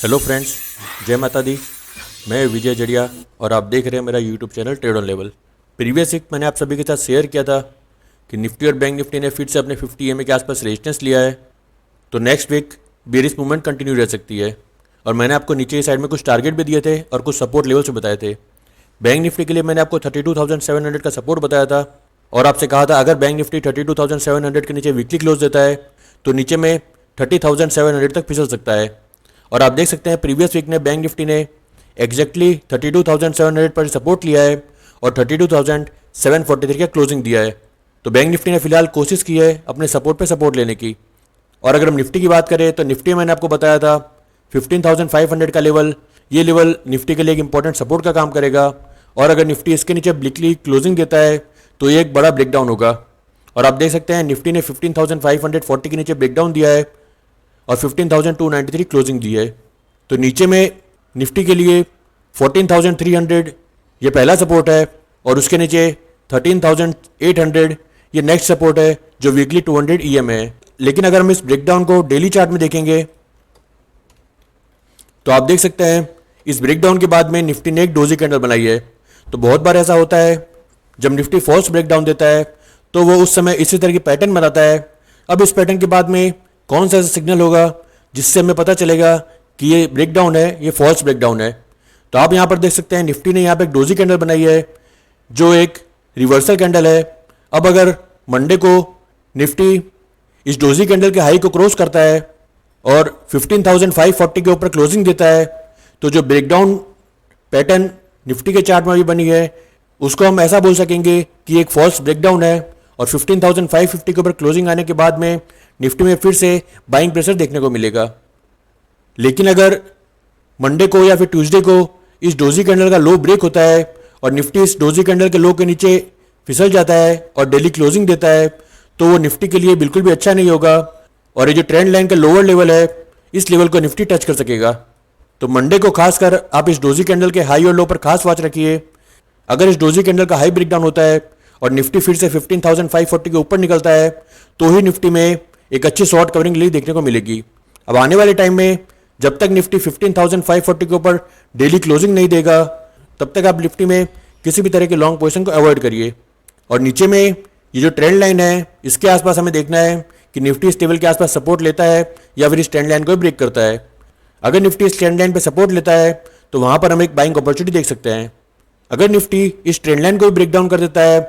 Hello friends, जय माता दी। मैं विजय जड़िया और आप देख रहे हैं मेरा YouTube channel trade on level. Previous week मैंने आप सभी के साथ शेयर किया था कि निफ्टी और बैंक निफ्टी ने फिर से अपने 50 EMA के आसपास रेजिस्टेंस लिया है, तो next week bearish movement continue रह सकती है। और मैंने आपको नीचे की साइड में कुछ टारगेट भी दिए थे और कुछ सपोर्ट लेवल्स भी बताए थे। बैंक निफ्टी के लिए मैंने आपको 32,700 का सपोर्ट बताया था और आपसे कहा था अगर बैंक निफ्टी 32,700 के नीचे वीकली क्लोज देता है तो नीचे में 30,700 तक फिसल सकता है। और आप देख सकते हैं प्रीवियस वीक ने बैंक निफ्टी ने एग्जैक्टली 32,700 पर सपोर्ट लिया है और 32,743 का क्लोजिंग दिया है। तो बैंक निफ्टी ने फिलहाल कोशिश की है अपने सपोर्ट पे सपोर्ट लेने की। और अगर हम निफ्टी की बात करें तो निफ्टी मैंने आपको बताया था 15,500 का लेवल, ये लेवल निफ्टी के लिए एक इंपॉर्टेंट सपोर्ट का काम करेगा। और अगर निफ्टी इसके नीचे वीकली क्लोजिंग देता है तो ये एक बड़ा ब्रेकडाउन होगा। और आप देख सकते हैं निफ्टी ने 15,540 के नीचे ब्रेकडाउन दिया है और 15,293 क्लोजिंग दी है। तो नीचे में निफ्टी के लिए 14,300 ये पहला सपोर्ट है और उसके नीचे 13,800 ये नेक्स्ट सपोर्ट है जो वीकली 200 EMA है। लेकिन अगर हम इस ब्रेकडाउन को डेली चार्ट में देखेंगे तो आप देख सकते हैं इस ब्रेकडाउन के बाद में निफ्टी ने एक डोजी कैंडल बनाई है। तो बहुत बार ऐसा होता है जब निफ्टी फॉल्स ब्रेकडाउन देता है तो वो उस समय इसी तरह की पैटर्न बनाता है। अब इस पैटर्न के बाद में कौन सा ऐसा सिग्नल होगा जिससे हमें पता चलेगा कि ये ब्रेकडाउन है, ये फॉल्स ब्रेकडाउन है। तो आप यहाँ पर देख सकते हैं निफ्टी ने यहाँ पे एक डोजी कैंडल बनाई है जो एक रिवर्सल कैंडल है। अब अगर मंडे को निफ्टी इस डोजी कैंडल के हाई को क्रॉस करता है और 15,540 के ऊपर क्लोजिंग देता है तो जो ब्रेकडाउन पैटर्न निफ्टी के चार्ट में भी बनी है उसको हम ऐसा बोल सकेंगे कि एक फॉल्स ब्रेकडाउन है। और 15,550 के ऊपर क्लोजिंग आने के बाद में निफ्टी में फिर से बाइंग प्रेशर देखने को मिलेगा। लेकिन अगर मंडे को या फिर ट्यूसडे को इस डोजी कैंडल का लो ब्रेक होता है और निफ्टी इस डोजी कैंडल के लो के नीचे फिसल जाता है और डेली क्लोजिंग देता है तो वो निफ्टी के लिए बिल्कुल भी अच्छा नहीं होगा और ये जो ट्रेंड लाइन का लोअर लेवल है इस लेवल को निफ्टी टच कर सकेगा। तो मंडे को खासकर आप इस डोजी कैंडल के हाई और लो पर खास वॉच रखिए। अगर इस डोजी कैंडल का हाई ब्रेकडाउन होता है और निफ्टी फिर से 15,540 के ऊपर निकलता है तो ही निफ्टी में एक अच्छी शॉर्ट कवरिंग ली देखने को मिलेगी। अब आने वाले टाइम में जब तक निफ्टी 15,540 के ऊपर डेली क्लोजिंग नहीं देगा तब तक आप निफ्टी में किसी भी तरह के लॉन्ग पोजीशन को अवॉइड करिए। और नीचे में ये जो ट्रेंड लाइन है इसके आसपास हमें देखना है कि निफ्टी इस लेवल के आसपास सपोर्ट लेता है या फिर इस ट्रेंड लाइन को ब्रेक करता है। अगर निफ्टी इस ट्रेंड लाइन पर सपोर्ट लेता है तो वहां पर हम एक बाइंग अपॉर्चुनिटी देख सकते हैं। अगर निफ्टी इस ट्रेंड लाइन को भी ब्रेक डाउन कर देता है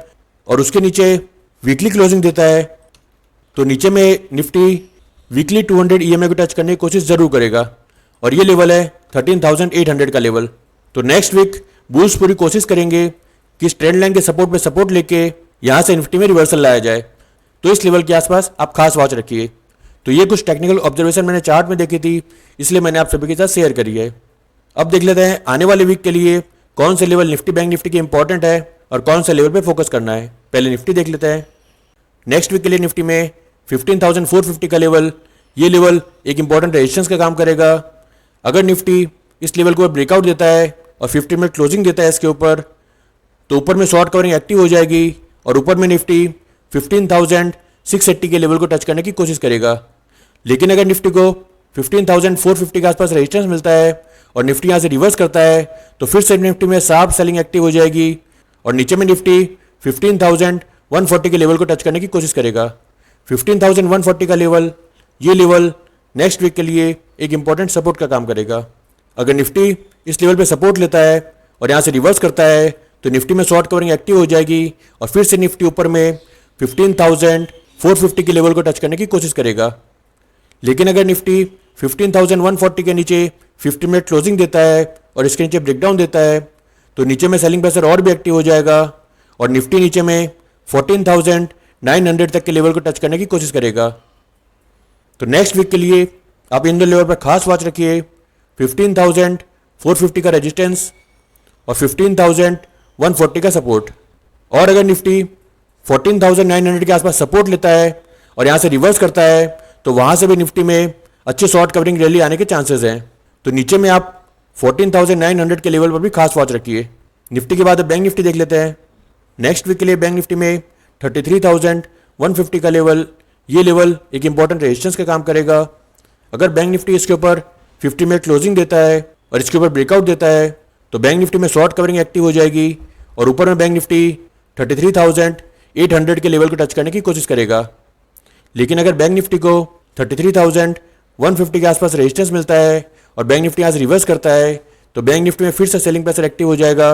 और उसके नीचे वीकली क्लोजिंग देता है तो नीचे में निफ्टी वीकली 200 EMA को टच करने की कोशिश जरूर करेगा और ये लेवल है 13,800 का लेवल। तो नेक्स्ट वीक बुल्स पूरी कोशिश करेंगे कि इस ट्रेंड लाइन के सपोर्ट पे सपोर्ट लेके यहाँ से निफ्टी में रिवर्सल लाया जाए। तो इस लेवल के आसपास आप खास वॉच रखिए। तो ये कुछ टेक्निकल ऑब्जर्वेशन मैंने चार्ट में देखी थी इसलिए मैंने आप सभी के साथ शेयर करी है। अब देख लेते हैं आने वाले वीक के लिए कौन से लेवल निफ्टी बैंक निफ्टी के इंपॉर्टेंट है और कौन से लेवल पे फोकस करना है। पहले निफ्टी देख लेते हैं। नेक्स्ट वीक के लिए निफ्टी में 15,450 का लेवल, ये लेवल एक इंपॉर्टेंट रेजिस्टेंस का काम करेगा। अगर निफ्टी इस लेवल को ब्रेकआउट देता है और 50 मिनट क्लोजिंग देता है इसके ऊपर तो ऊपर में शॉर्ट कवरिंग एक्टिव हो जाएगी और ऊपर में निफ्टी 15,680 के लेवल को टच करने की कोशिश करेगा। लेकिन अगर निफ्टी को 15,450 के आसपास रेजिस्टेंस मिलता है और निफ्टी यहाँ से रिवर्स करता है तो फिर से निफ्टी में शार्प सेलिंग एक्टिव हो जाएगी और नीचे में निफ्टी 15,140 के लेवल को टच करने की कोशिश करेगा। 15,140 का लेवल, ये लेवल नेक्स्ट वीक के लिए एक इंपॉर्टेंट सपोर्ट का काम करेगा। अगर निफ्टी इस लेवल पे सपोर्ट लेता है और यहाँ से रिवर्स करता है तो निफ्टी में शॉर्ट कवरिंग एक्टिव हो जाएगी और फिर से निफ्टी ऊपर में 15,450 के लेवल को टच करने की कोशिश करेगा। लेकिन अगर निफ्टी 15,140 के नीचे 50 मिनट क्लोजिंग देता है और इसके नीचे ब्रेकडाउन देता है तो नीचे में सेलिंग प्रेशर और भी एक्टिव हो जाएगा और निफ्टी नीचे में 14,900 तक के लेवल को टच करने की कोशिश करेगा। तो नेक्स्ट वीक के लिए आप इन दो लेवल पर खास वॉच रखिए, 15,450 का रेजिस्टेंस और 15,140 का सपोर्ट। और अगर निफ्टी 14,900 के आसपास सपोर्ट लेता है और यहाँ से रिवर्स करता है तो वहाँ से भी निफ्टी में अच्छे शॉर्ट कवरिंग रैली आने के चांसेस हैं। तो नीचे में आप 14,900 के लेवल पर भी खास वॉच रखिए। निफ्टी के बाद अब बैंक निफ्टी देख लेते हैं। नेक्स्ट वीक के लिए बैंक निफ्टी में 33,150 का लेवल, ये लेवल एक इंपॉर्टेंट रेजिस्टेंस का काम करेगा। अगर बैंक निफ्टी इसके ऊपर 50 मिनट क्लोजिंग देता है और इसके ऊपर ब्रेकआउट देता है तो बैंक निफ्टी में शॉर्ट कवरिंग एक्टिव हो जाएगी और ऊपर में बैंक निफ्टी 33,800 के लेवल को टच करने की कोशिश करेगा। लेकिन अगर बैंक निफ्टी को 33,150 के आसपास रेजिस्टेंस मिलता है और बैंक निफ्टी आज रिवर्स करता है तो बैंक निफ्टी में फिर से सेलिंग प्रेशर एक्टिव हो जाएगा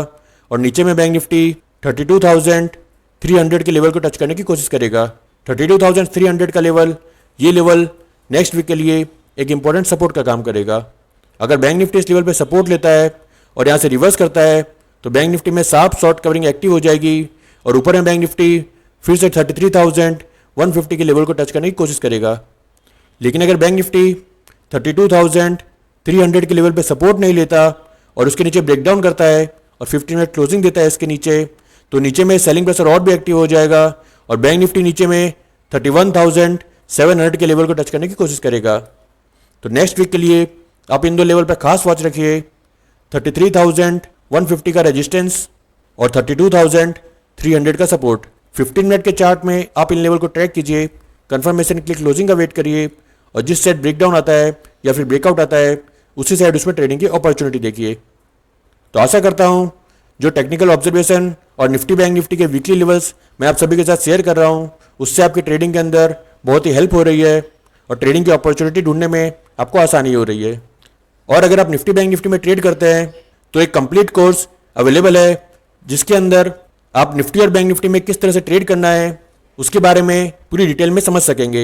और नीचे में बैंक निफ्टी 32,300 के लेवल को टच करने की कोशिश करेगा। 32,300 का लेवल, ये लेवल नेक्स्ट वीक के लिए एक इंपॉर्टेंट सपोर्ट का काम करेगा। अगर बैंक निफ्टी इस लेवल पे सपोर्ट लेता है और यहाँ से रिवर्स करता है तो बैंक निफ्टी में साफ शॉर्ट कवरिंग एक्टिव हो जाएगी और ऊपर में बैंक निफ्टी फिर से 33,150 के लेवल को टच करने की कोशिश करेगा। लेकिन अगर बैंक निफ्टी 32,300 के लेवल पे सपोर्ट नहीं लेता और उसके नीचे ब्रेकडाउन करता है और 15 मिनट क्लोजिंग देता है इसके नीचे तो नीचे में सेलिंग प्रेशर और भी एक्टिव हो जाएगा और बैंक निफ्टी नीचे में 31,700 के लेवल को टच करने की कोशिश करेगा। तो नेक्स्ट वीक के लिए आप इन दो लेवल पर खास वॉच रखिए, 33,150 का रेजिस्टेंस और 32,300 का सपोर्ट। 15 मिनट के चार्ट में आप इन लेवल को ट्रैक कीजिए, कंफर्मेशन के लिए क्लोजिंग का वेट करिए और जिस साइड ब्रेकडाउन आता है या फिर ब्रेकआउट आता है उसी साइड उसमें ट्रेडिंग की अपॉर्चुनिटी देखिए। तो आशा करता हूँ जो टेक्निकल ऑब्जर्वेशन और निफ्टी बैंक निफ्टी के वीकली लेवल्स मैं आप सभी के साथ शेयर कर रहा हूँ उससे आपकी ट्रेडिंग के अंदर बहुत ही हेल्प हो रही है और ट्रेडिंग की अपॉर्चुनिटी ढूंढने में आपको आसानी हो रही है। और अगर आप निफ्टी बैंक निफ्टी में ट्रेड करते हैं तो एक कंप्लीट कोर्स अवेलेबल है जिसके अंदर आप निफ्टी और बैंक निफ्टी में किस तरह से ट्रेड करना है उसके बारे में पूरी डिटेल में समझ सकेंगे।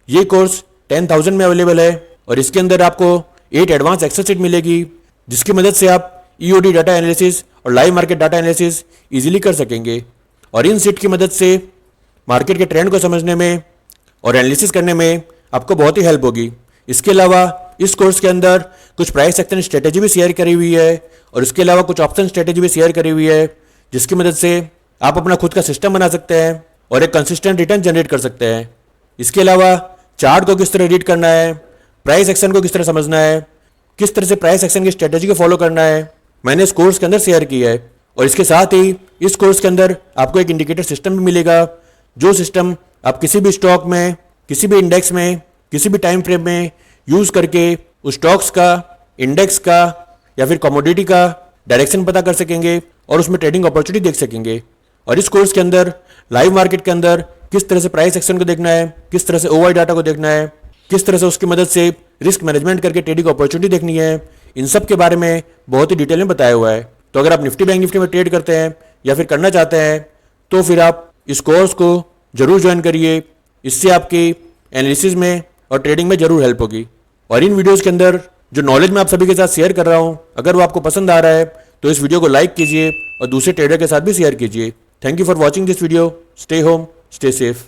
ये कोर्स 10,000 में अवेलेबल है और इसके अंदर आपको 8 एडवांस एक्सेल शीट मिलेगी जिसकी मदद से आप ईओडी डाटा एनालिसिस और live market data analysis easily कर सकेंगे और इन सीट की मदद से मार्केट के ट्रेंड को समझने में और एनालिसिस करने में आपको बहुत ही हेल्प होगी। इसके अलावा इस कोर्स के अंदर कुछ प्राइस एक्शन स्ट्रेटेजी भी शेयर करी हुई है और इसके अलावा कुछ ऑप्शन स्ट्रेटेजी भी शेयर करी हुई है जिसकी मदद से आप अपना खुद का सिस्टम बना सकते हैं और एक कंसिस्टेंट रिटर्न जनरेट कर सकते हैं। इसके अलावा चार्ट को किस तरह रीड करना है, प्राइस एक्शन को किस तरह समझना है, किस तरह से प्राइस एक्शन की स्ट्रेटेजी को फॉलो करना है, मैंने इस कोर्स के अंदर शेयर की है। और इसके साथ ही इस कोर्स के अंदर आपको एक इंडिकेटर सिस्टम भी मिलेगा जो सिस्टम आप किसी भी स्टॉक में, किसी भी इंडेक्स में, किसी भी टाइम फ्रेम में यूज करके उस स्टॉक्स का, इंडेक्स का या फिर कमोडिटी का डायरेक्शन पता कर सकेंगे और उसमें ट्रेडिंग अपॉर्चुनिटी देख सकेंगे। और इस कोर्स के अंदर लाइव मार्केट के अंदर किस तरह से प्राइस एक्शन को देखना है, किस तरह से ओवाई डाटा को देखना है, किस तरह से उसकी मदद से रिस्क मैनेजमेंट करके ट्रेडिंग अपॉर्चुनिटी देखनी है, इन सब के बारे में बहुत ही डिटेल में बताया हुआ है। तो अगर आप निफ्टी बैंक निफ्टी में ट्रेड करते हैं या फिर करना चाहते हैं तो फिर आप इस कोर्स को जरूर ज्वाइन करिए। इससे आपकी एनालिसिस में और ट्रेडिंग में जरूर हेल्प होगी। और इन वीडियोज़ के अंदर जो नॉलेज मैं आप सभी के साथ शेयर कर रहा हूँ अगर वो आपको पसंद आ रहा है तो इस वीडियो को लाइक कीजिए और दूसरे ट्रेडर के साथ भी शेयर कीजिए। Thank you for watching this video. Stay home, stay safe.